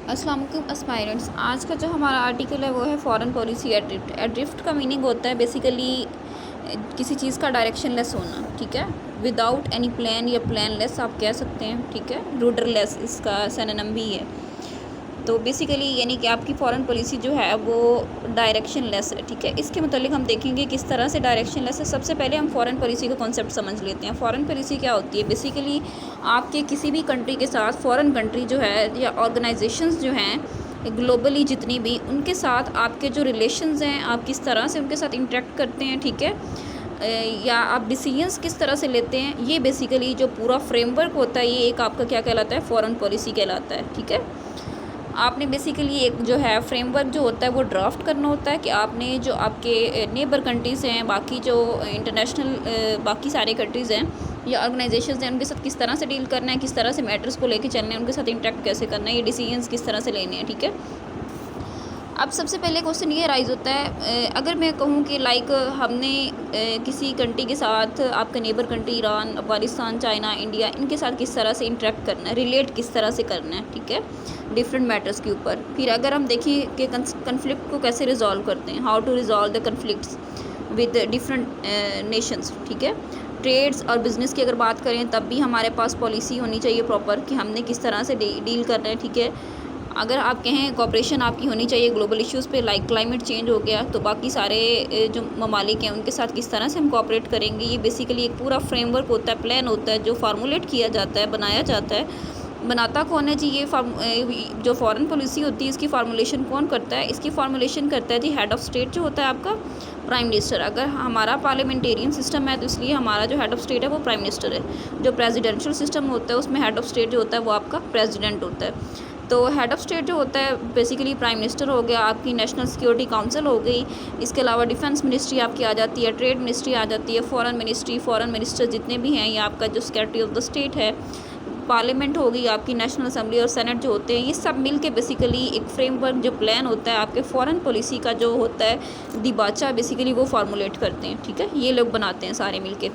अस्सलाम वालेकुम एस्पायरेंट्स। आज का जो हमारा आर्टिकल है वो है फॉरेन पॉलिसी एड्रिफ्ट। एड्रिफ्ट का मीनिंग होता है बेसिकली किसी चीज़ का डायरेक्शन लेस होना, ठीक है। विदाउट एनी प्लान या प्लान लेस आप कह सकते हैं, ठीक है। रूडर लेस इसका सिनोनिम भी है। तो बेसिकली यानी कि आपकी फॉरेन पॉलिसी जो है वो डायरेक्शन लेस है, ठीक है। इसके मतलब हम देखेंगे किस तरह से डायरेक्शन लेस है। सबसे पहले हम फॉरेन पॉलिसी का कॉन्सेप्ट समझ लेते हैं। फॉरेन पॉलिसी क्या होती है? बेसिकली आपके किसी भी कंट्री के साथ फॉरेन कंट्री जो है या ऑर्गेनाइजेशंस जो हैं ग्लोबली जितनी भी, उनके साथ आपके जो रिलेशंस हैं आप किस तरह से उनके साथ इंटरेक्ट करते हैं, ठीक है, या आप डिसीजंस किस तरह से लेते हैं, ये बेसिकली जो पूरा फ्रेमवर्क होता है ये एक आपका क्या कहलाता है? फॉरेन पॉलिसी कहलाता है, ठीक है। आपने बेसिकली एक जो है फ्रेमवर्क जो होता है वो ड्राफ्ट करना होता है कि आपने जो आपके नेबर कंट्रीज़ हैं, बाकी जो इंटरनेशनल बाकी सारे कंट्रीज़ हैं या ऑर्गेनाइजेशंस हैं, उनके साथ किस तरह से डील करना है, किस तरह से मैटर्स को लेके चलना है, उनके साथ इंटरेक्ट कैसे करना है, ये डिसीजंस किस तरह से लेने हैं, ठीक है। अब सबसे पहले क्वेश्चन ये राइज़ होता है, अगर मैं कहूँ कि लाइक हमने किसी कंट्री के साथ, आपका neighbour country Iran, Afghanistan, China, India, इनके साथ किस तरह से इंटरेक्ट करना है, रिलेट किस तरह से करना है, ठीक है, डिफरेंट मैटर्स के ऊपर। फिर अगर हम देखें कि कन्फ्लिक्ट को कैसे रिजॉल्व करते हैं, how to resolve the conflicts with different nations, ठीक है। ट्रेड्स और बिज़नेस की अगर बात करें तब भी हमारे पास पॉलिसी होनी चाहिए प्रॉपर कि हमने किस तरह से डील करना है, ठीक है। अगर आप कहें कॉपरेशन आपकी होनी चाहिए ग्लोबल इश्यूज़ पे, लाइक क्लाइमेट चेंज हो गया, तो बाकी सारे जो ममालिक हैं उनके साथ किस तरह से हम कोऑपरेट करेंगे, ये बेसिकली एक पूरा फ्रेमवर्क होता है, प्लान होता है जो फार्मूलेट किया जाता है, बनाया जाता है। बनाता कौन है जी? ये जो फॉरेन पॉलिसी होती है इसकी फार्मूलेशन कौन करता है? इसकी फार्मूलेशन करता है जी हेड ऑफ़ स्टेट जो होता है आपका प्राइम मिनिस्टर। अगर हमारा पार्लियामेंटेरियन सिस्टम है तो इसलिए हमारा जो हेड ऑफ़ स्टेट है वो प्राइम मिनिस्टर है। जो प्रेसिडेंशियल सिस्टम होता है उसमें हेड ऑफ़ स्टेट जो होता है वो आपका प्रेसिडेंट होता है। तो हेड ऑफ़ स्टेट जो होता है बेसिकली प्राइम मिनिस्टर हो गया, आपकी नेशनल सिक्योरिटी काउंसिल हो गई, इसके अलावा डिफेंस मिनिस्ट्री आपकी आ जाती है, ट्रेड मिनिस्ट्री आ जाती है, फॉरेन मिनिस्ट्री, फॉरेन मिनिस्टर जितने भी हैं, ये आपका जो सेक्रेटरी ऑफ द स्टेट है, पार्लियामेंट हो गई आपकी, नेशनल असेंबली और सेनेट जो होते हैं, ये सब मिल के बेसिकली एक फ्रेमवर्क जो प्लान होता है आपके फॉरेन पॉलिसी का जो होता है दिबाचा, बेसिकली वो फार्मूलेट करते हैं, ठीक है। ये लोग बनाते हैं सारे मिल के।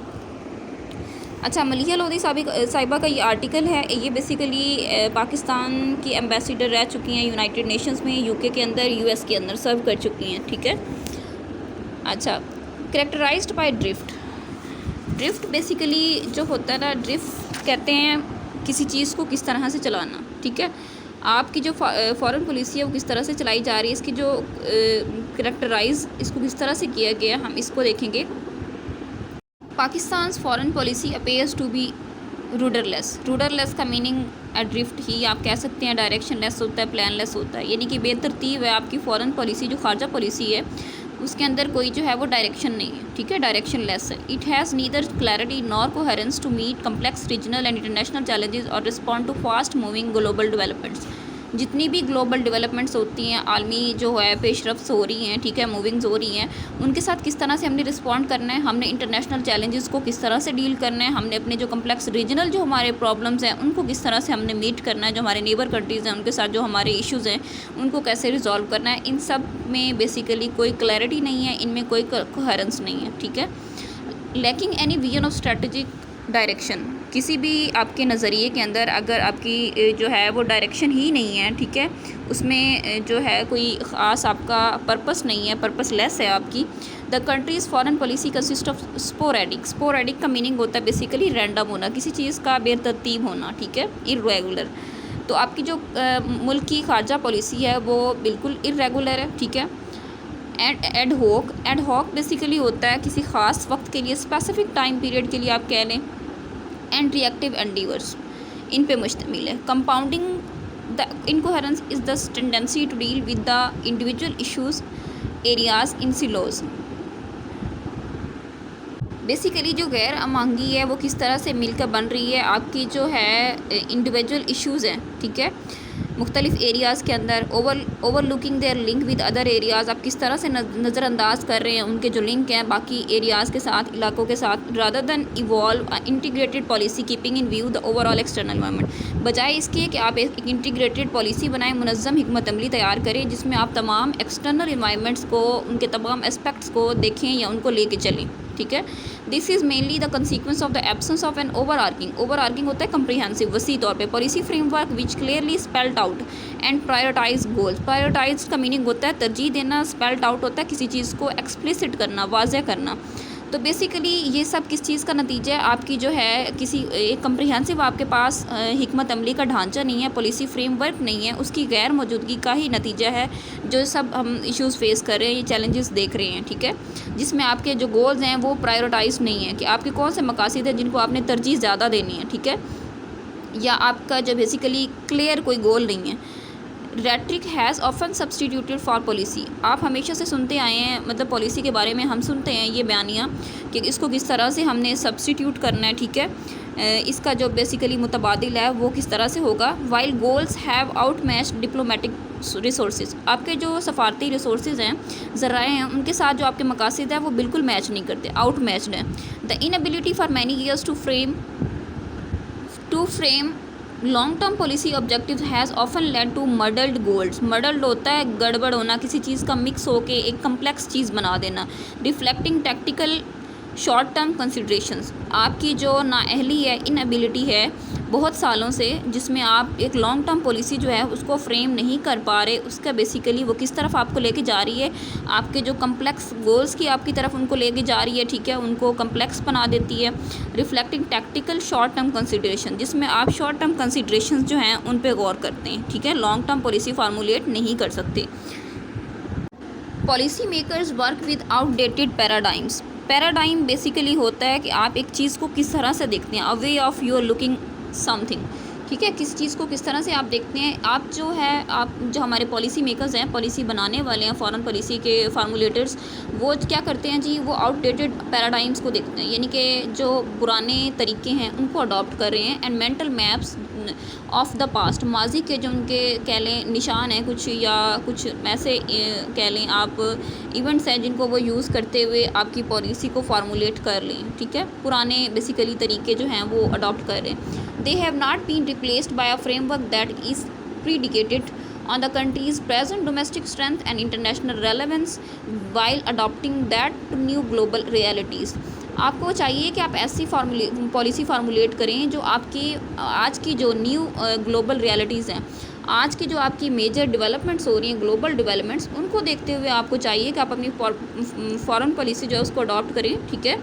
अच्छा, मलिहा लोधी साहिबा का ये आर्टिकल है, ये बेसिकली पाकिस्तान की एम्बेसडर रह चुकी हैं यूनाइटेड नेशंस में, यूके के अंदर, यूएस के अंदर सर्व कर चुकी हैं, ठीक है। अच्छा, characterized by drift. Drift basically जो होता है ना, ड्रिफ्ट कहते हैं किसी चीज़ को किस तरह से चलाना, ठीक है। आपकी जो फॉरेन पॉलिसी है वो किस तरह से चलाई जा रही है, इसकी जो कैरेक्टराइज इसको किस तरह से किया गया, हम इसको देखेंगे। Pakistan foreign policy appears to be rudderless. Rudderless का मीनिंग एड्रिफ्ट ही आप कह सकते हैं, डायरेक्शन लेस होता है, प्लान लेस होता है, यानी कि बेतरतीब है आपकी फॉरेन पॉलिसी, जो खारजा पॉलिसी है उसके अंदर कोई जो है वो डायरेक्शन नहीं है, ठीक है, डायरेक्शन लेस है। It has neither clarity nor coherence to meet complex regional and international challenges और respond to fast moving global developments. जितनी भी ग्लोबल डेवलपमेंट्स होती हैं, आलमी जो है पेशरफ्त हो रही हैं, ठीक है, मूविंग्स हो रही हैं, उनके साथ किस तरह से हमने रिस्पॉन्ड करना है, हमने इंटरनेशनल चैलेंजेस को किस तरह से डील करना है, हमने अपने जो कम्प्लेक्स रीजनल जो हमारे प्रॉब्लम्स हैं उनको किस तरह से हमने मीट करना है, जो हमारे नेबर कंट्रीज़ हैं उनके साथ जो हमारे इश्यूज़ हैं उनको कैसे रिजॉल्व करना है, इन सब में बेसिकली कोई क्लैरिटी नहीं है, इनमें कोई कोहेरेंस नहीं है, ठीक है। Lacking any vision of strategic direction. किसी भी आपके नज़रिए के अंदर अगर आपकी जो है वो डायरेक्शन ही नहीं है, ठीक है, उसमें जो है कोई ख़ास आपका पर्पस नहीं है, पर्पस लेस है आपकी। The country's foreign policy consist of sporadic. Sporadic का मीनिंग होता है बेसिकली रैंडम होना, किसी चीज़ का बेतरतीब होना, ठीक है, इरेगुलर। तो आपकी जो मुल्क की खारजा पॉलिसी है वो बिल्कुल इरेगुलर है, ठीक है। एंड एड हॉक बेसिकली होता है किसी ख़ास वक्त के लिए, स्पेसिफिक टाइम पीरियड के लिए आप कह लें। एंड रिएक्टिव एंडीवर्स इन पे मुश्तमिल है। Compounding the incoherence is the tendency to deal with the individual issues areas in silos. Basically जो गैर अमांगी है वो किस तरह से मिलकर बन रही है, आपकी जो है इंडिविजुअल इश्यूज़ हैं, ठीक है, मुख्तलिफ एरियाज़ के अंदर, overlooking their link with other areas, आप किस तरह से नज़रअंदाज कर रहे हैं उनके जो लिंक हैं बाकी एरियाज़ के साथ, इलाकों के साथ, rather than evolve integrated policy keeping in view the overall external environment. बजाय इसके कि आप एक इंटीग्रेटेड पॉलिसी बनाएं, मुनज़्ज़म हिकमत अमली तैयार करें जिसमें आप तमाम एक्सटर्नल इन्वायरमेंट्स को, उनके तमाम एस्पेक्ट्स को देखें या उनको लेके चलें। ठीक है। This is mainly the consequence of the absence of an overarching होता है कंप्रीहेंसिव, वसी तौर पे policy framework which clearly spelled out and prioritize goals. Prioritize का मीनिंग होता है तरजीह देना, स्पेल्ड आउट होता है किसी चीज़ को एक्सप्लिसिट करना, वाज़ह करना। तो बेसिकली ये सब किस चीज़ का नतीजा है, आपकी जो है किसी एक कम्प्रिहेंसिव आपके पास हिकमत अमली का ढांचा नहीं है, पॉलिसी फ्रेमवर्क नहीं है, उसकी गैर मौजूदगी का ही नतीजा है जो सब हम इश्यूज़ फेस कर रहे हैं, ये चैलेंजेस देख रहे हैं, ठीक है। जिसमें आपके जो गोल्स हैं वो प्रायोरिटाइज नहीं है कि आपके कौन से मकासद हैं जिनको आपने तरजीह ज़्यादा देनी है, ठीक है, या आपका जो बेसिकली क्लियर कोई गोल नहीं है। Rhetoric has often substituted for policy. आप हमेशा से सुनते आए हैं, मतलब पॉलिसी के बारे में हम सुनते हैं ये बयानियाँ कि इसको किस तरह से हमने सब्सटीट्यूट करना है, ठीक है, इसका जो बेसिकली मुतबादिल है वो किस तरह से होगा। While goals have out match diplomatic resources, आपके जो सफारती रिसोर्सेज हैं, ज़राए हैं, उनके साथ जो आपके मकासद है वो बिल्कुल मैच नहीं करते, आउट मैच्ड हैं। The inability for many years to frame long term policy objective has often led to muddled goals. Muddled होता है गड़बड़ होना, किसी चीज़ का मिक्स होके एक कम्प्लेक्स चीज़ बना देना। Reflecting tactical short term considerations, आपकी जो नाअहली है, इनएबिलिटी है बहुत सालों से, जिसमें आप एक लॉन्ग टर्म पॉलिसी जो है उसको फ्रेम नहीं कर पा रहे, उसका बेसिकली वो किस तरफ आपको लेके जा रही है, आपके जो कम्प्लेक्स गोल्स की आपकी तरफ उनको लेके जा रही है, ठीक है, उनको कम्प्लेक्स बना देती है। Reflecting tactical short term consideration, जिसमें आप शॉर्ट टर्म कंसिड्रेशन जो हैं उन पर गौर करते हैं, ठीक है, लॉन्ग टर्म पॉलिसी फार्मूलेट नहीं कर सकते। Policy makers work with outdated paradigms. Paradigm basically होता है कि आप एक चीज़ को किस तरह से देखते हैं, a way of your looking something, ठीक है, किस चीज़ को किस तरह से आप देखते हैं। आप जो है, आप जो हमारे पॉलिसी मेकर्स हैं, पॉलिसी बनाने वाले हैं, फॉरेन पॉलिसी के फार्मूलेटर्स, वो क्या करते हैं जी, वो आउटडेटेड पैराडाइम्स को देखते हैं, यानी कि जो पुराने तरीके हैं उनको अडॉप्ट कर रहे हैं। And mental maps of the past, माजी के जो उनके कह लें निशान हैं कुछ, या कुछ ऐसे कह लें आप इवेंट्स हैं जिनको वो यूज़ करते हुए आपकी पॉलिसी को फार्मूलेट कर लें, ठीक है, पुराने बेसिकली तरीके जो हैं वो अडॉप्ट कर रहे हैं। They have not been replaced by a framework that is predicated on the country's present domestic strength and international relevance while adopting that to new global realities. आपको चाहिए कि आप ऐसी पॉलिसी फार्मूलेट करें जो आपकी आज की जो न्यू ग्लोबल रियलिटीज़ हैं, आज की जो आपकी मेजर डेवलपमेंट्स हो रही हैं, ग्लोबल डेवलपमेंट्स, उनको देखते हुए आपको चाहिए कि आप अपनी फॉरेन पॉलिसी जो है उसको अडॉप्ट करें, ठीक है,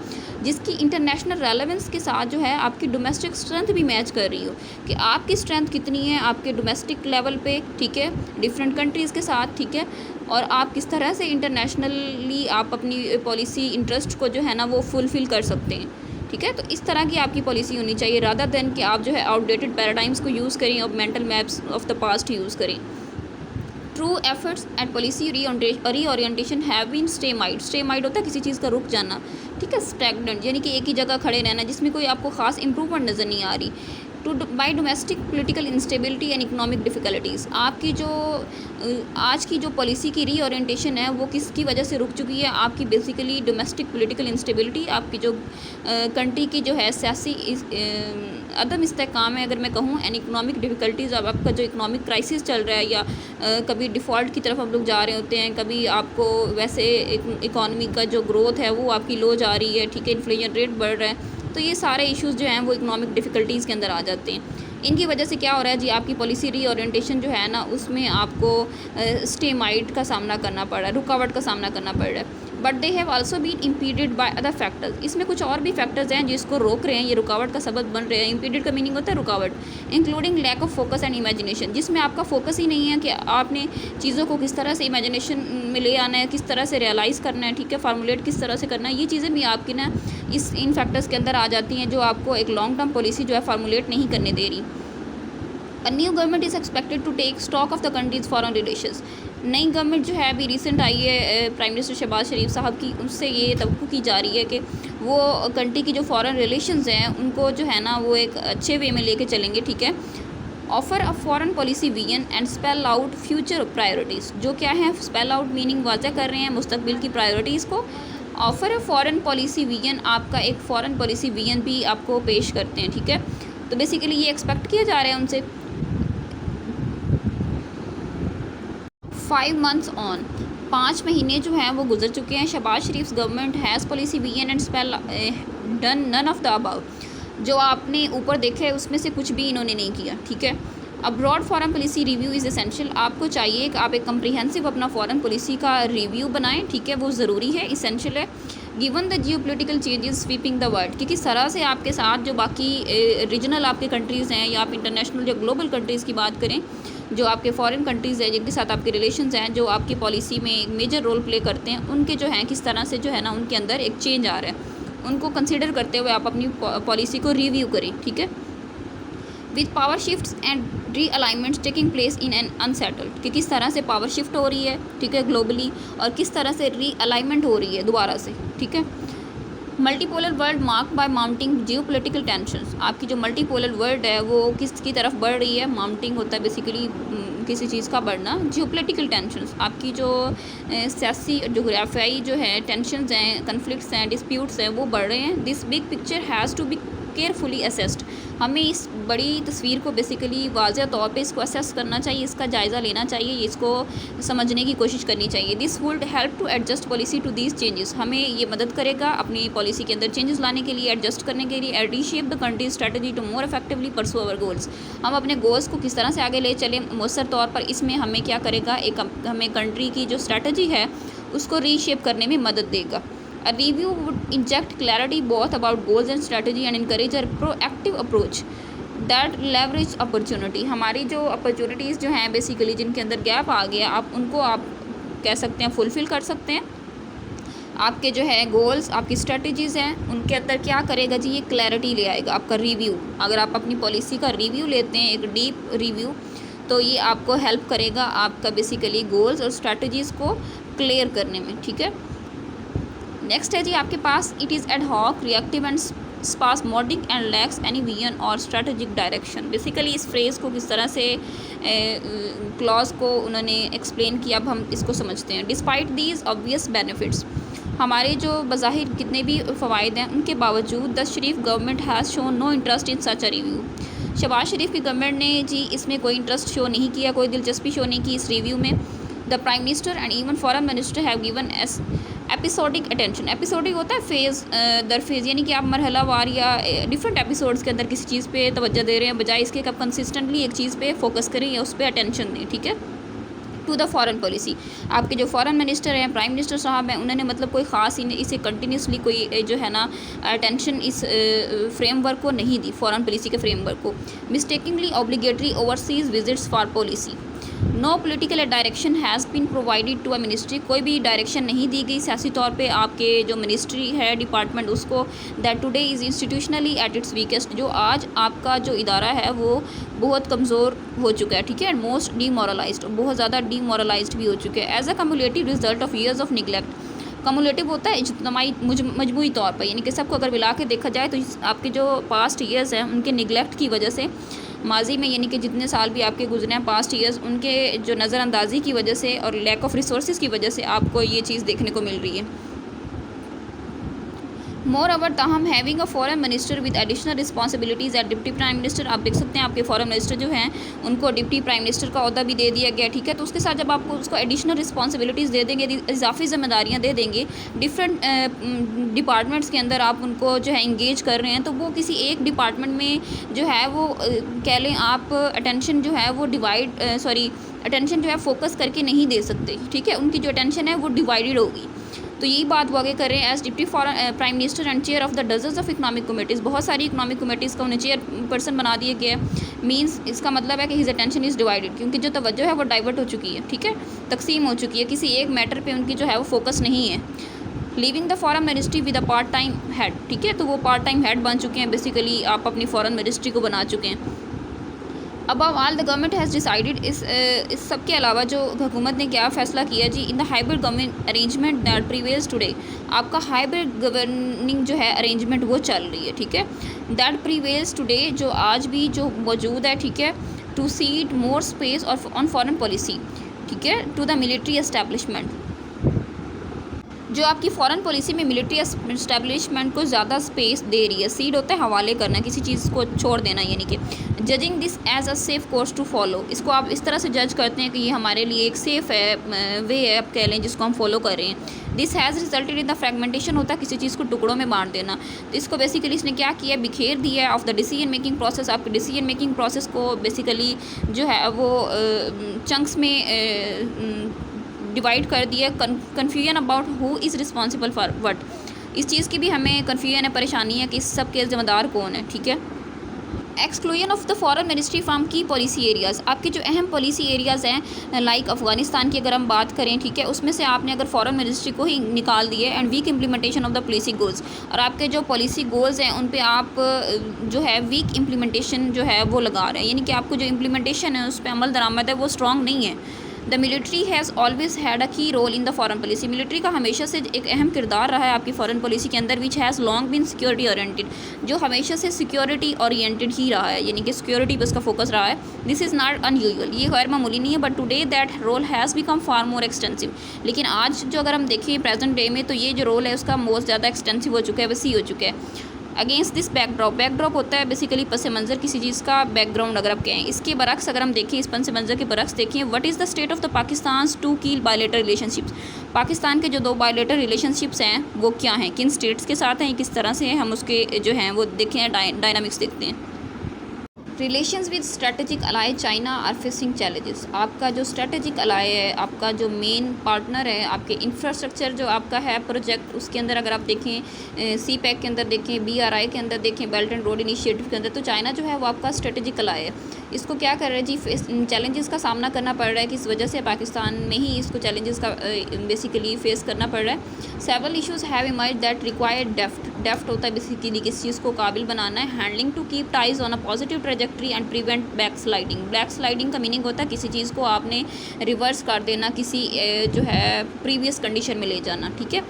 जिसकी इंटरनेशनल रेलेवेंस के साथ जो है आपकी डोमेस्टिक स्ट्रेंथ भी मैच कर रही हो, कि आपकी स्ट्रेंथ कितनी है आपके डोमेस्टिक लेवल पे, ठीक है, डिफरेंट कंट्रीज़ के साथ, ठीक है, और आप किस तरह से इंटरनेशनली आप अपनी पॉलिसी इंटरेस्ट को जो है ना वो फुलफ़िल कर सकते हैं, ठीक है। तो इस तरह की आपकी पॉलिसी होनी चाहिए, रादर देन कि आप जो है आउटडेटेड पैराडाइम्स को यूज़ करें और mental maps of the past use करें। True efforts at policy reorientation have been stymied. Stymied होता है किसी चीज़ का रुक जाना, ठीक है, स्टैग्नेंट, यानी कि एक ही जगह खड़े रहना जिसमें कोई आपको ख़ास इंप्रूवमेंट नज़र नहीं आ रही। Two by domestic political instability and economic difficulties, आपकी जो आज की जो पॉलिसी की रीओरिएंटेशन है वो किसकी वजह से रुक चुकी है, आपकी बेसिकली डोमेस्टिक पोलिटिकल इंस्टेबिलिटी, आपकी जो कंट्री की जो है सियासी अदम इस्तेहकाम है अगर मैं कहूँ, एंड इकनॉमिक डिफ़िकल्टीज़, अब आपका जो इकनॉमिक क्राइसिस चल रहा है, या कभी डिफ़ॉल्ट की तरफ हम लोग जा रहे होते हैं, कभी आपको वैसे इकॉनमी का जो ग्रोथ है वो आपकी लो जा रही है, ठीक है, इन्फ्लेशन रेट बढ़ रहा है, तो ये सारे इश्यूज़ जो हैं वो इकनॉमिक डिफ़िकल्टीज़ के अंदर आ जाते हैं। इनकी वजह से क्या हो रहा है जी, आपकी पॉलिसी रीओरिएंटेशन जो है ना उसमें आपको स्टेमाइड का सामना करना पड़ रहा है, रुकावट का सामना करना पड़ रहा है। But they have also been impeded by other factors, इसमें कुछ और भी फैक्टर्स हैं जिसको रोक रहे हैं, ये रुकावट का सबब बन रहे हैं। इम्पीडेड का मीनिंग होता है रुकावट, including lack of focus and imagination, जिसमें आपका फोकस ही नहीं है कि आपने चीज़ों को किस तरह से इमेजिनेशन में ले आना है, किस तरह से रियलाइज़ करना है, ठीक है, फार्मूलेट किस तरह से करना है, ये चीज़ें भी आपकी ना इन फैक्टर्स के अंदर आ जाती हैं जो आपको एक लॉन्ग टर्म पॉलिसी जो है फार्मूलेट नहीं करने दे रही। A new government is expected to take stock of the country's foreign relations. नई गवर्नमेंट जो है अभी रिसेंट आई है प्राइम मिनिस्टर शहबाज शरीफ साहब की, उससे ये तवक्को की जा रही है कि वो कंट्री की जो फॉरेन रिलेशंस हैं उनको जो है ना वो एक अच्छे वे में लेके चलेंगे, ठीक है। Offer a foreign policy vision and spell out future priorities, जो क्या है, स्पेल आउट मीनिंग वाज़ह कर रहे हैं मुस्तकबिल की प्रायोरिटीज़ को। Offer a foreign policy vision, आपका एक फ़ॉरेन पॉलिसी विजन भी आपको पेश करते हैं, ठीक है। तो बेसिकली ये एक्सपेक्ट किया जा रहा है उनसे। 5 months on, 5 महीने जो हैं वो गुजर चुके हैं। Shehbaz Sharif government has policy VN and spell done none of the above. जो आपने ऊपर देखा है उसमें से कुछ भी इन्होंने नहीं किया, ठीक है। अब broad foreign policy review is essential. आपको चाहिए कि आप एक कम्प्रीहेंसिव अपना फॉरेन पॉलिसी का रिव्यू बनाएं, ठीक है, वो ज़रूरी है, इसेंशियल है। Given the geo political changes sweeping the world, कि किस तरह से आपके साथ जो बाकी रीजनल आपके कंट्रीज़ हैं या आप इंटरनेशनल या ग्लोबल कंट्रीज़ की बात करें, जो आपके फॉरेन कंट्रीज़ हैं जिनके साथ आपके रिलेशंस हैं, जो आपकी पॉलिसी में एक मेजर रोल प्ले करते हैं, उनके जो हैं किस तरह से जो है ना उनके अंदर एक चेंज आ रहा है, उनको कंसिडर करते हुए आप अपनी पॉलिसी को रिव्यू करें, ठीक है। With power shifts and realignments taking place in an unsettled, कि किस तरह से पावर शिफ्ट हो रही है, ठीक है, ग्लोबली, और किस तरह से रीअलाइनमेंट हो रही है दोबारा से, ठीक है। Multipolar world mark bye mounting geopolitical tensions, आपकी जो मल्टीपोलर वर्ल्ड है वो किसकी तरफ बढ़ रही है, माउंटिंग होता है बेसिकली किसी चीज़ का बढ़ना, जियोपॉलिटिकल टेंशंस, आपकी जो सियासी जोग्राफियाई जो है टेंशंस हैं, कन्फ्लिक्ट्स हैं, डिस्प्यूट्स हैं, वो बढ़ रहे हैं। This big picture has to be carefully assessed, हमें इस बड़ी तस्वीर को बेसिकली वाज़ह तौर पे इसको असेस करना चाहिए, इसका जायज़ा लेना चाहिए, इसको समझने की कोशिश करनी चाहिए। This would help to adjust policy to these changes, हमें ये मदद करेगा अपनी पॉलिसी के अंदर चेंजेस लाने के लिए, एडजस्ट करने के लिए, and reshape the country strategy to more effectively pursue our goals, हम अपने गोल्स को किस तरह से आगे ले चलें मौसर तौर पर, इसमें हमें क्या करेगा, एक हमें कंट्री की जो स्ट्रेटजी है उसको रीशेप करने में मदद देगा। A review would inject clarity both about goals and strategy and encourage a proactive approach that leverage opportunity, हमारी जो अपॉर्चुनिटीज़ जो हैं बेसिकली जिनके अंदर गैप आ गया, आप उनको आप कह सकते हैं फुलफ़िल कर सकते हैं। आपके जो है गोल्स, आपकी स्ट्रेटजीज़ हैं, उनके अंदर क्या करेगा जी, ये क्लैरिटी ले आएगा। आपका रिव्यू, अगर आप अपनी पॉलिसी का रिव्यू लेते हैं, एक डीप रिव्यू, तो ये आपको हेल्प करेगा आपका बेसिकली गोल्स और स्ट्रेटजीज़ को क्लियर करने में, ठीक है। नेक्स्ट है जी आपके पास, it is ad hoc reactive and spasmodic and lacks any vision और स्ट्रेटेजिक डायरेक्शन। बेसिकली इस फ्रेज़ को किस तरह से क्लॉज को उन्होंने एक्सप्लेन किया, अब हम इसको समझते हैं। डिस्पाइट दीज ऑब्वियस बेनिफिट्स, हमारे जो बज़ाहिर कितने भी फ़वाइद हैं उनके बावजूद the Sharif government has shown no interest in such a review, Shehbaz Sharif की गवर्नमेंट ने जी इसमें कोई इंटरेस्ट शो नहीं किया, कोई दिलचस्पी शो नहीं की इस रिव्यू में। The prime minister and even foreign minister have given S episodic attention, episodic होता है फेज़ दर फेज़, यानी कि आप मरहलावार या डिफरेंट एपिसोड्स के अंदर किसी चीज़ पे तवज्जो दे रहे हैं, बजाय इसके कि आप कंसिस्टेंटली एक चीज़ पे फोकस करें या उस पर अटेंशन दें, ठीक है। टू द फॉरेन पॉलिसी, आपके जो फॉरेन मिनिस्टर हैं, प्राइम मिनिस्टर साहब हैं, उन्होंने मतलब कोई ख़ास इसे कंटिन्यूसली कोई जो है ना अटेंशन इस फ्रेमवर्क को नहीं दी, फॉरेन पॉलिसी के फ्रेमवर्क को। Mistakingly obligatory overseas visits for policy, no political direction has been provided to a ministry, कोई भी डायरेक्शन नहीं दी गई सियासी तौर पे आपके जो मिनिस्ट्री है, डिपार्टमेंट, उसको। That today is institutionally at its weakest, जो आज आपका जो इदारा है वो बहुत कमज़ोर हो चुका है, ठीक है। एंड मोस्ट डीमोरलाइज्ड, बहुत ज़्यादा डीमोरलाइज्ड भी हो चुके हैं। As a cumulative result of years of neglect, cumulative होता है इज्तमाही मजमूई तौर पर, यानी कि सबको अगर मिला के देखा जाए तो आपके जो पास्ट ईयर्स हैं उनके निगलेक्ट की वजह से, माजी में यानी कि जितने साल भी आपके गुजरे हैं पास्ट ईयर्स, उनके जो नज़रअंदाजी की वजह से और लैक ऑफ रिसोर्सेज की वजह से आपको ये चीज़ देखने को मिल रही है। मोर ओवर ताहम having a foreign minister with additional responsibilities at deputy prime minister, आप देख सकते हैं आपके फॉरेन मिनिस्टर जो हैं उनको डिप्टी प्राइम मिनिस्टर का ओहदा भी दे दिया गया, ठीक है। तो उसके साथ जब आपको उसको एडिशनल रिस्पॉन्सिबिलिटीज़ दे देंगे, इजाफी जिम्मेदारियाँ दे देंगे, डिफरेंट डिपार्टमेंट्स के अंदर आप उनको जो है इंगेज कर रहे हैं, तो वो किसी एक डिपार्टमेंट में जो है वो कह लें आप अटेंशन जो है वो अटेंशन जो है फोकस करके नहीं दे सकते, ठीक है। उनकी जो अटेंशन है वो डिवाइडेड होगी। तो यही बात वो आगे कर रहे हैं। As deputy prime minister and chair of the dozens of economic committees, बहुत सारी इकनॉमिक कमेटीज़ का उन्हें चेयर पर्सन बना दिया गया है। मीन्स इसका मतलब है कि हिज अटेंशन इज़ डिवाइडेड, क्योंकि जो तवज्जो है वो डाइवर्ट हो चुकी है, ठीक है, तकसीम हो चुकी है, किसी एक मैटर पे उनकी जो है वो फोकस नहीं है। Leaving the foreign ministry with a part time head, ठीक है, तो वो पार्ट टाइम हेड बन चुके हैं, बेसिकली आप अपनी फॉरेन मिनिस्ट्री को बना चुके हैं। Above all the government has decided, इस सब के अलावा जो हुकूमत ने क्या फ़ैसला किया जी, in the hybrid government arrangement that prevails today, आपका हाइब्रिड गवर्निंग जो है अरेंजमेंट वो चल रही है, ठीक है। दैट प्रीवेल्स टुडे, जो आज भी जो मौजूद है, ठीक है, टू सीड मोर स्पेस और ऑन फॉरेन पॉलिसी, ठीक है, टू द मिलिट्री एस्टेब्लिशमेंट, जो आपकी फॉरेन पॉलिसी में मिलिट्री एस्टेब्लिशमेंट को ज़्यादा स्पेस दे रही है। सीड होता है हवाले करना, किसी चीज़ को छोड़ देना, यानी कि judging this as a safe course to follow, इसको आप इस तरह से जज करते हैं कि ये हमारे लिए एक सेफ़ है, वे है आप कह लें, जिसको हम फॉलो कर रहे हैं। This has resulted in the fragmentation, होता है किसी चीज़ को टुकड़ों में बांट देना। तो इसको बेसिकली इसने क्या किया, बिखेर दिया है of the decision making process. आपके डिसीजन मेकिंग प्रोसेस को बेसिकली जो है वो चंक्स में डिवाइड कर दिया। Confusion about who is responsible for what, इस चीज़ की भी हमें कन्फ्यूजन है, परेशानी है कि इस सब के ज़िम्मेदार कौन है, ठीक है। Exclusion of the foreign ministry from की पॉलिसी एरियाज़, आपके जो अहम पॉलिसी एरियाज़ हैं लाइक अफगानिस्तान की अगर हम बात करें, ठीक है, उसमें से आपने अगर फॉरेन मिनिस्ट्री को ही निकाल दिए, and weak implementation of the policy goals, और आपके जो पॉलिसी गोल्स हैं उन पे आप जो है वीक इम्प्लीमेंटेशन जो है वो लगा रहे हैं, यानी कि आपको जो इम्प्लीमेंटेशन है उस पर अमल दरामद है वो स्ट्रॉन्ग नहीं है। The military has always had a key role in the foreign policy, military का हमेशा से एक अहम किरदार रहा है आपकी फॉरेन पॉलिसी के अंदर, which has long been security oriented, जो हमेशा से सिक्योरिटी ओरिएंटेड ही रहा है, यानी कि सिक्योरिटी पर उसका फोकस रहा है। दिस इज़ नॉट अनयूजुअल, ये गैर मामूली नहीं है, but today that role has become far more extensive, लेकिन आज जो अगर हम देखें प्रेजेंट डे में, तो ये जो रोल है उसका बहुत ज़्यादा एक्सटेंसिव हो चुका है, वसी हो चुका है। अगेंस्ट दिस बैकड्रॉप होता है बेसिकली पस मंज़र, किसी चीज़ का बैकग्राउंड अगर आप कहें। इसके बरक्स अगर हम देखें, इस पस मंज़र के बरक्स देखें, what is the state of the Pakistan to key bilateral relationships, Pakistan के जो 2 बायलेटरल रिलेशनशिप्स हैं वो क्या हैं, किन स्टेट्स के साथ हैं, किस तरह से हम उसके जो हैं वो देखें, डायनामिक्स देखते हैं। Relations with strategic ally China are facing challenges, आपका जो स्ट्रेटेजिक अलाई है, आपका जो मेन पार्टनर है, आपके इंफ्रास्ट्रक्चर जो आपका है प्रोजेक्ट, उसके अंदर अगर आप देखें सी पैक के अंदर देखें, BRI के अंदर देखें, बेल्ट एंड रोड इनिशिएटिव के अंदर, तो चाइना जो है वो आपका स्ट्रेटेजिक अलाई है। इसको क्या कर रहा है जी, चैलेंजेस का सामना करना पड़ रहा है, किस वजह से पाकिस्तान में ही इसको चैलेंजेस का बेसिकली फेस करना पड़ रहा है। Several issues have emerge that required deft होता है बेसिकली किस चीज़ को काबिल बनाना है, handling to keep ties on a positive trajectory and prevent back sliding का मीनिंग होता है किसी चीज़ को आपने रिवर्स कर देना, किसी जो है प्रीवियस कंडीशन में ले जाना, ठीक है।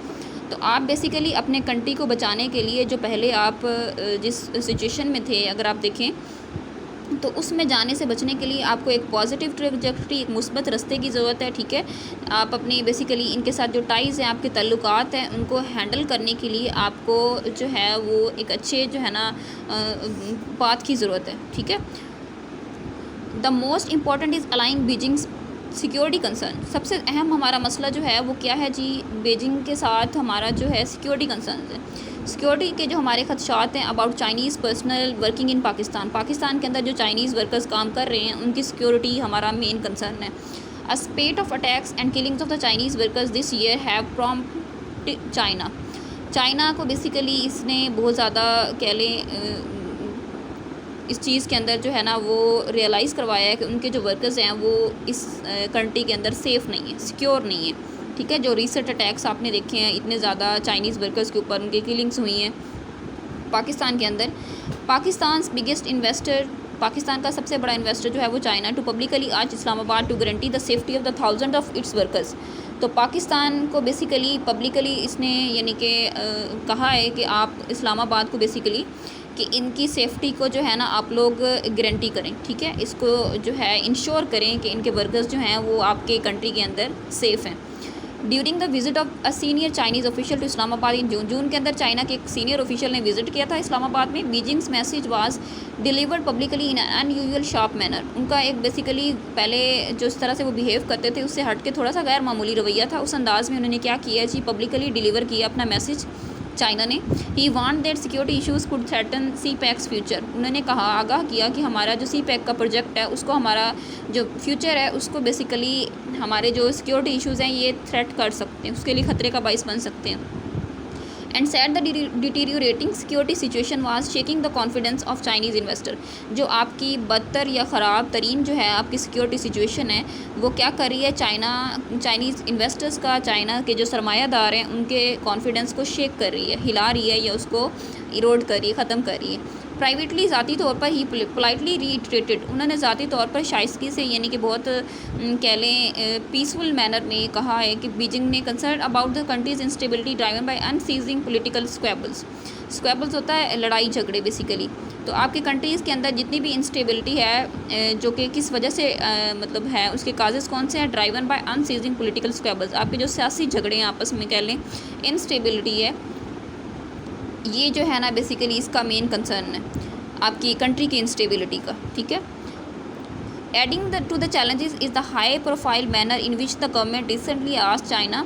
तो आप बेसिकली अपने कंट्री को बचाने के लिए जो पहले आप जिस सिचुएशन में थे अगर आप देखें, तो उसमें जाने से बचने के लिए आपको एक पॉजिटिव ट्रेजेक्ट्री, एक मुस्बत रास्ते की ज़रूरत है, ठीक है। आप अपनी बेसिकली इनके साथ जो टाइज़ हैं, आपके ताल्लुकात हैं, उनको हैंडल करने के लिए आपको जो है वो एक अच्छे जो है ना बात की ज़रूरत है, ठीक है। The most important is allaying Beijing's security concern, सबसे अहम हमारा मसला जो है वो क्या है जी, बीजिंग के साथ हमारा जो है सिक्योरिटी कंसर्न है। सिक्योरिटी के जो हमारे खदशात हैं about Chinese personal working in Pakistan के अंदर जो चाइनीज़ वर्कर्स काम कर रहे हैं उनकी सिक्योरिटी हमारा मेन कंसर्न है। A spate of attacks and killings of the Chinese workers this year have prompt China को बेसिकली इसने बहुत ज़्यादा कह लें इस चीज़ के अंदर जो है ना वो रियलाइज़ करवाया है कि उनके जो वर्कर्स हैं वो इस कंट्री के अंदर सेफ़ नहीं है, सिक्योर नहीं है, ठीक है। जो रीसेंट अटैक्स आपने देखे हैं इतने ज़्यादा चाइनीज़ वर्कर्स के ऊपर, उनकी किलिंग्स हुई हैं पाकिस्तान के अंदर। पाकिस्तान का सबसे बड़ा इन्वेस्टर जो है वो चाइना टू पब्लिकली आज Islamabad to guarantee the safety of the thousands of its workers. तो पाकिस्तान को बेसिकली पब्लिकली इसने यानी कि कहा है कि आप इस्लामाबाद को बेसिकली कि इनकी सेफ़्टी को जो है ना आप लोग गारंटी करें, ठीक है। इसको जो है इंश्योर करें कि इनके वर्कर्स जो हैं वो आपके कंट्री के अंदर सेफ़ हैं। During the visit of a senior Chinese official to Islamabad in June के अंदर चाइना के एक सीनियर ऑफिशियल ने विजिट किया था इस्लामाबाद में। Beijing's message was delivered publicly in unusual sharp manner, उनका एक बेसिकली पहले जो इस तरह से वो बिहेव करते थे उससे हट के थोड़ा सा गैर मामूली रवैया था, उस अंदाज़ में उन्होंने क्या किया जी, पब्लिकली डिलीवर किया अपना मैसेज चाइना ने। He want that security issues could threaten CPEC's future, उन्होंने कहा, आगाह किया कि हमारा जो सी पैक का प्रोजेक्ट है उसको, हमारा जो फ्यूचर है उसको बेसिकली हमारे जो सिक्योरिटी इशूज़ हैं ये थ्रेट कर सकते हैं, उसके लिए ख़तरे का बाइस बन सकते हैं। And sad the deteriorating security situation was shaking the confidence of Chinese investor, जो आपकी बदतर या ख़राब तरीन जो है आपकी सिक्योरिटी सिचुएशन है वो क्या कर रही है, चाइनीज़ इन्वेस्टर्स का, चाइना के जो सरमायादार हैं उनके कॉन्फिडेंस को शेक कर रही है, हिला रही है या उसको इरोड कर रही है, ख़त्म कर रही है। प्राइवेटली ज़ाती तौर पर ही पोलाइटली रीइटरेटेड, उन्होंने ज़ाती तौर पर शाइस्तगी से यानी कि बहुत कह लें पीसफुल मैनर में कहा है कि बीजिंग ने concern about the country's instability driven by unceasing political squabbles. Squabbles होता है लड़ाई झगड़े बेसिकली। तो आपकी कंट्रीज़ के अंदर जितनी भी इंस्टेबिलिटी है जो कि किस वजह से मतलब है, उसके काजेज़ कौन से हैं? ड्राइवन बाय अनसीजिंग पॉलिटिकल स्क्वैबल्स, आपके जो सियासी झगड़े हैं आपस में कह लें, इंस्टेबिलिटी है, ये जो है ना बेसिकली इसका मेन कंसर्न है आपकी कंट्री की इंस्टेबिलिटी का। ठीक है। Adding to the challenges is the high profile manner in which the government recently asked China.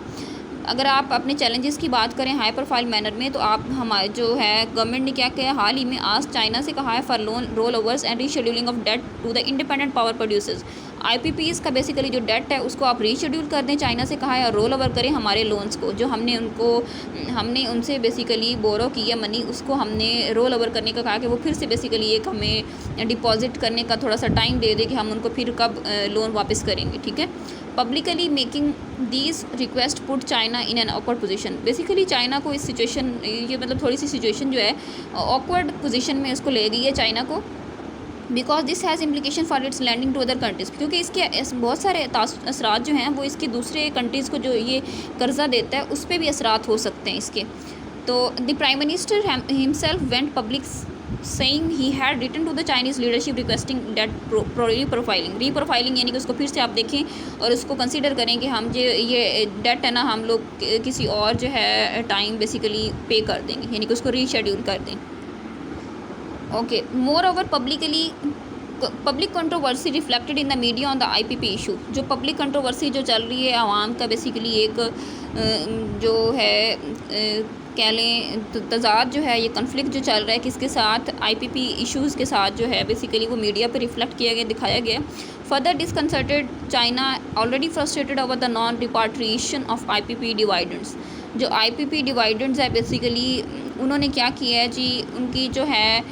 अगर आप अपने चैलेंजेस की बात करें हाई प्रोफाइल मैनर में, तो आप हमारे जो है गवर्नमेंट ने क्या किया, हाल ही में आज चाइना से कहा है for loan roll overs and rescheduling of debt to the independent power producers. IPPs का बेसिकली जो डेट है उसको आप रीशेड्यूल कर दें, चाइना से कहा है, और रोल ओवर करें हमारे लोन्स को, जो हमने उनसे बेसिकली बोरो किया मनी, उसको हमने रोल ओवर करने का कहा कि वो फिर से बेसिकली एक हमें डिपॉजिट करने का थोड़ा सा टाइम दे दे कि हम उनको फिर कब लोन वापस करेंगे। ठीक है। Publicly making these request put China in an awkward position. Basically China को इस सिचुएशन, ये मतलब थोड़ी सी सिचुएशन जो है ऑकवर्ड पोजीशन में उसको ले गई है चाइना को, because this has implication for its lending to other countries, क्योंकि इसके बहुत सारे असरात जो हैं वो इसके दूसरे कंट्रीज़ को जो ये कर्जा देता है उस पर भी असरात हो सकते हैं इसके। तो the prime minister himself went public saying he had written to the Chinese leadership requesting that reprofiling यानी कि उसको फिर से आप देखें और उसको कंसीडर करें कि हम जो ये डेट है ना हम लोग किसी और जो है टाइम बेसिकली पे कर देंगे, यानी कि उसको रीशेड्यूल कर दें। Okay. More over public controversy reflected in the media on the IPP issue. जो पब्लिक कंट्रोवर्सी जो चल रही है आवाम का बेसिकली एक जो है कह लें तजाद जो है, ये कन्फ्लिक्ट जो चल रहा है किसके साथ, IPP इश्यूज़ के साथ जो है बेसिकली वो मीडिया पे रिफ्लेक्ट किया गया, दिखाया गया। Further disconcerted China already frustrated over the non repatriation of IPP dividends. जो IPP डिवाइडेंड्स है बेसिकली उन्होंने क्या किया है जी, उनकी जो है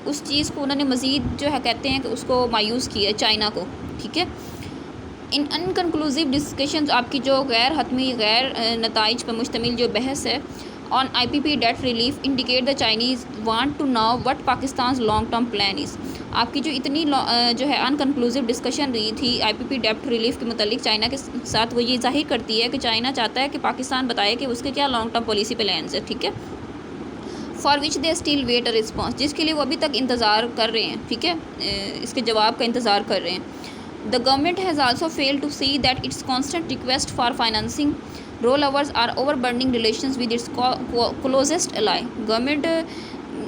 उस चीज़ को उन्होंने मज़ीद जो है कहते हैं कि उसको मायूस किया है चाइना को। ठीक है। इन अनकंक्लूसिव डिस्कशंस, आपकी जो गैर हतमी गैर नताइज पर मुश्तमिल जो बहस है on IPP debt relief indicate the Chinese want to know what Pakistan long term plan is. आपकी जो इतनी जो है अनकंक्लूसिव डिस्कशन रही थी IPP डेट रिलीफ के मुतालिक चाइना के साथ, वो ये जाहिर करती है कि चाइना चाहता है कि पाकिस्तान बताए कि उसके क्या लॉन्ग टर्म पॉलिसी प्लान्स है। ठीक है। For which they still wait a response, जिसके लिए वो अभी तक इंतज़ार कर रहे हैं। ठीक है। इसके जवाब का इंतज़ार कर रहे हैं। The government has also failed to see that its constant request for financing rollovers are overburdening relations with its closest ally. Government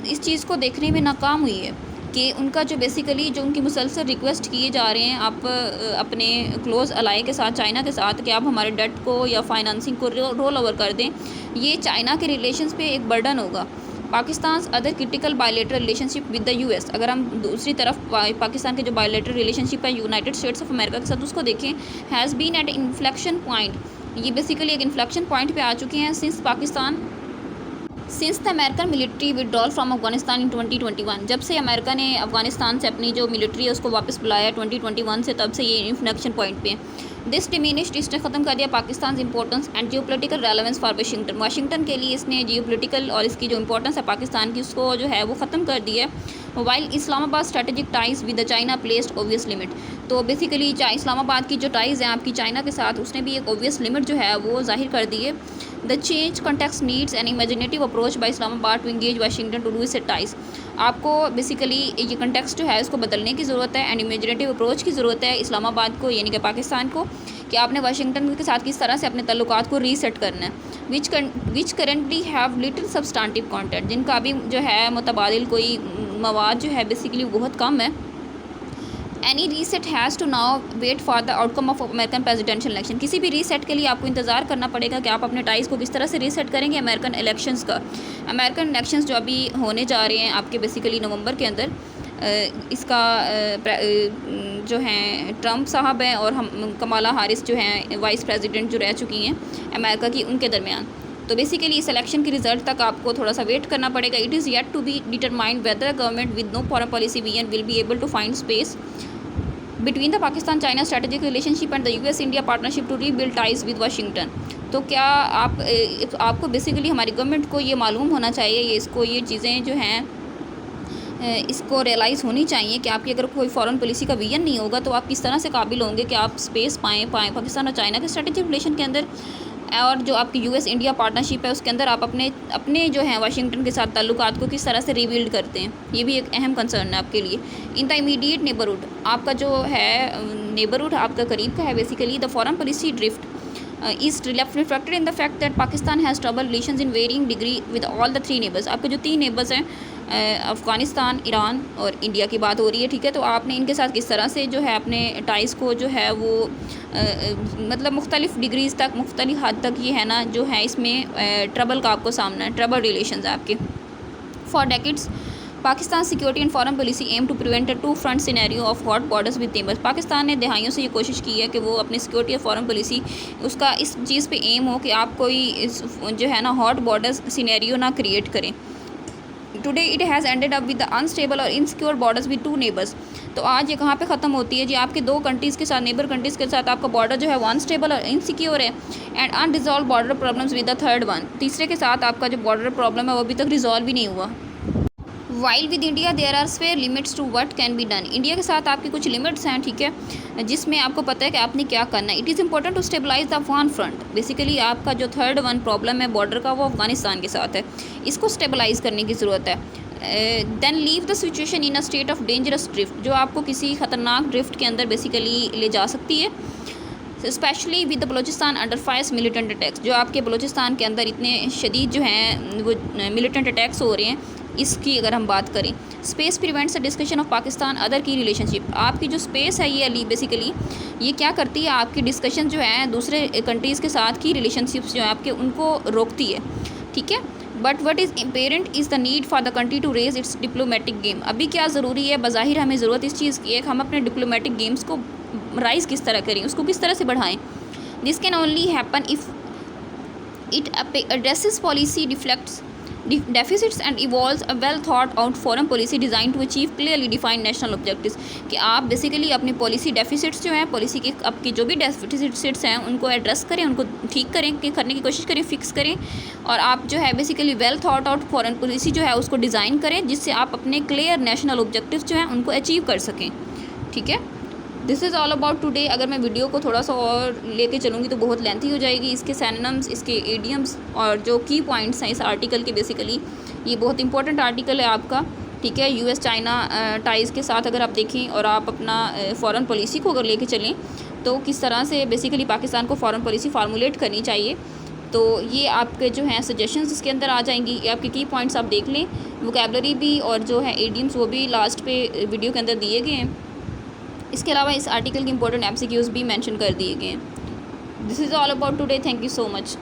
इस चीज़ को देखने में नाकाम हुई है कि उनका जो बेसिकली जो उनकी मुसलसल रिक्वेस्ट किए जा रहे हैं आप अपने क्लोज़ अलाई के साथ, चाइना के साथ, कि आप हमारे डेट को या फाइनेंसिंग को रोल ओवर कर दें, ये चाइना के रिलेशंस पे एक बर्डन होगा। Pakistan other critical bilateral relationship with the US, अगर हम दूसरी तरफ पाकिस्तान के जो बायलेटरल रिलेशनशिप है यूनाइटेड स्टेट्स ऑफ अमेरिका के साथ उसको देखें, has been at inflection point, ये बेसिकली एक इन्फ्लेक्शन पॉइंट पे आ चुके हैं since the American military withdrawal from Afghanistan in 2021। जब से अमेरिका ने अफगानिस्तान से अपनी जो मिलिट्री है उसको वापस बुलाया 2021 से, तब से ये इन्फ्लेक्शन पॉइंट पे है। दिस डिमिनिश्ड, इसने ख़त्म कर दिया Pakistan importance and geopolitical relevance for Washington के लिए इसने जियोपॉलिटिकल और इसकी जो इंपॉर्टेंस है पाकिस्तान की उसको जो है वो ख़त्म कर दिया है। While Islamabad strategic ties with the China placed obvious limit, तो बेसिकली इस्लामाबाद की जो टाइज़ हैं आपकी चाइना के साथ, उसने भी एक ऑब्वियस लिमिट जो है वो जाहिर कर दी है। The change context needs an imaginative approach by Islamabad to engage Washington to do it ties. आपको बेसिकली ये कॉन्टेक्स्ट जो है उसको बदलने की ज़रूरत है, एंड इमेजिनेटिव अप्रोच की ज़रूरत है इस्लामाबाद को यानी कि पाकिस्तान को, कि आपने वाशिंगटन के साथ किस तरह से अपने तल्लुकात को रीसेट करना है, which currently have little substantive content, जिनका अभी जो है मुतबादिल कोई मवाद जो है बेसिकली बहुत कम है। Any reset has to now wait for the outcome of American presidential election, किसी भी रीसेट के लिए आपको इंतज़ार करना पड़ेगा कि आप अपने टाइज़ को किस तरह से रीसेट करेंगे अमेरिकन इलेक्शंस का। अमेरिकन इलेक्शंस जो अभी होने जा रहे हैं आपके बेसिकली नवंबर के अंदर, इसका जो हैं ट्रंप साहब हैं और हम कमाला हारिस जो हैं वाइस प्रेसिडेंट जो रह चुकी हैं अमेरिका की, उनके दरमियान। तो बेसिकली इस इलेक्शन के रिजल्ट तक आपको थोड़ा सा वेट करना पड़ेगा। It is yet to be determined whether government with no foreign policy vision will be able to find space between the Pakistan China strategic relationship and the US India partnership to rebuild ties with Washington. तो क्या आपको basically हमारी government को ये मालूम होना चाहिए, ये चीज़ें जो हैं इसको रियलाइज़ होनी चाहिए कि आपकी अगर कोई फॉरेन पॉलिसी का विजन नहीं होगा तो आप किस तरह से काबिल होंगे कि आप स्पेस पाएँ पाकिस्तान और चाइना के स्ट्रेटेजिक रिलेशन के अंदर, और जो आपकी यूएस इंडिया पार्टनरशिप है उसके अंदर आप अपने जो हैं वाशिंगटन के साथ ताल्लुकात को किस तरह से रीबिल्ड करते हैं। ये भी एक अहम कंसर्न है आपके लिए। इन द इमीडिएट नेबरहुड, आपका जो है नेबरहुड आपका करीब का है basically, the foreign policy drift is reflected in the fact that Pakistan has trouble relations in varying degree with all the three neighbors। आपके जो 3 नेबर्स हैं अफ़गानिस्तान, ईरान और इंडिया की बात हो रही है, ठीक है। तो आपने इनके साथ किस तरह से जो है अपने टाइज़ को जो है वो मतलब मुख्तलिफ़ डिग्रीज़ तक, मुख्तलिफ़ हद तक ये है ना जो है इसमें ट्रबल का आपको सामना है, ट्रबल रिलेशंस आपके। For decades Pakistan security and foreign policy aim to prevent a two front scenario of hot borders with neighbours. Pakistan ने दहाइयों से ये कोशिश की है कि वो अपनी सिक्योरिटी और फॉरेन पॉलिसी उसका इस चीज़ पे एम हो कि आप कोई जो है ना हॉट बॉर्डर्स सिनेरियो ना क्रिएट करें। Today it has ended up with the unstable और इनसिक्योर बॉर्डर्स विद 2 नेबर्स। तो आज ये कहाँ पे ख़त्म होती है जी, आपके 2 कंट्रीज़ के साथ, नेबर कंट्रीज़ के साथ आपका बॉर्डर जो है वो अनस्टेबल और इनसिक्योर है, and unresolved border problems with the third one. तीसरे के साथ आपका जो बॉर्डर प्रॉब्लम है वो अभी तक रिजॉल्व ही नहीं हुआ। While with India there are severe limits to what can be done. India के साथ आपकी कुछ लिमिट्स हैं, ठीक है, जिसमें आपको पता है कि आपने क्या करना है। It is important to stabilize the Afghan front. Basically आपका जो थर्ड वन प्रॉब्लम है बॉर्डर का वो अफगानिस्तान के साथ है, इसको स्टेबलाइज़ करने की ज़रूरत है। Then leave the situation in a state of dangerous drift, जो आपको किसी ख़तरनाक ड्रिफ्ट के अंदर बेसिकली ले जा सकती है। Especially with the Balochistan under fires militant attacks, जो आपके बलोचिस्तान के अंदर इतने शदीद जो हैं वो मिलिटेंट अटैक्स हो रहे हैं, इसकी अगर हम बात करें। Space prevents the discussion of Pakistan other की रिलेशनशिप। आपकी जो स्पेस है ये अली बेसिकली ये क्या करती है, आपकी डिस्कशन जो है दूसरे कंट्रीज़ के साथ की रिलेशनशिप्स जो है आपके उनको रोकती है, ठीक है। But what is imperative is the need for the country to raise its diplomatic game. अभी क्या ज़रूरी है, बज़ाहिर हमें ज़रूरत इस चीज़ की है कि हम अपने डिप्लोमेटिक गेम्स को राइज़ किस तरह करें, उसको किस तरह से बढ़ाएं। This can only happen if it addresses policy deflects deficits and evolves a well thought out foreign policy designed to achieve clearly defined national objectives। कि आप बेसिकली अपनी पॉलिसी डेफिसिट्स जो हैं, पॉलिसी के आपकी जो भी डेफिसिट्स हैं उनको एड्रेस करें, उनको ठीक करें, कि करने की कोशिश करें, फिक्स करें, और आप जो है basically well thought out foreign policy जो है उसको डिज़ाइन करें जिससे आप अपने क्लियर नेशनल ऑब्जेक्टिव्स जो हैं उनको अचीव कर सकें, ठीक है। This is all about today. अगर मैं वीडियो को थोड़ा सा और लेके चलूँगी तो बहुत लेंथी हो जाएगी। इसके सिनोनिम्स, इसके एडियम्स और जो की पॉइंट्स हैं इस आर्टिकल के, बेसिकली ये बहुत इंपॉर्टेंट आर्टिकल है आपका, ठीक है। यूएस चाइना टाइज़ के साथ अगर आप देखें और आप अपना फॉरेन पॉलिसी को अगर लेके चलें तो किस तरह से बेसिकली पाकिस्तान को फॉरेन पॉलिसी फार्मूलेट करनी चाहिए, तो ये आपके जो हैं सजेशंस इसके अंदर आ जाएंगी। ये आपके की पॉइंट्स आप देख लें, वोकेबलरी भी और जो है एडियम्स वो भी लास्ट पे वीडियो के अंदर दिए गए हैं। इसके अलावा इस आर्टिकल के इंपॉर्टेंट एमसीक्यूज़ भी मेंशन कर दिए गए हैं। This is all about today. Thank you so much.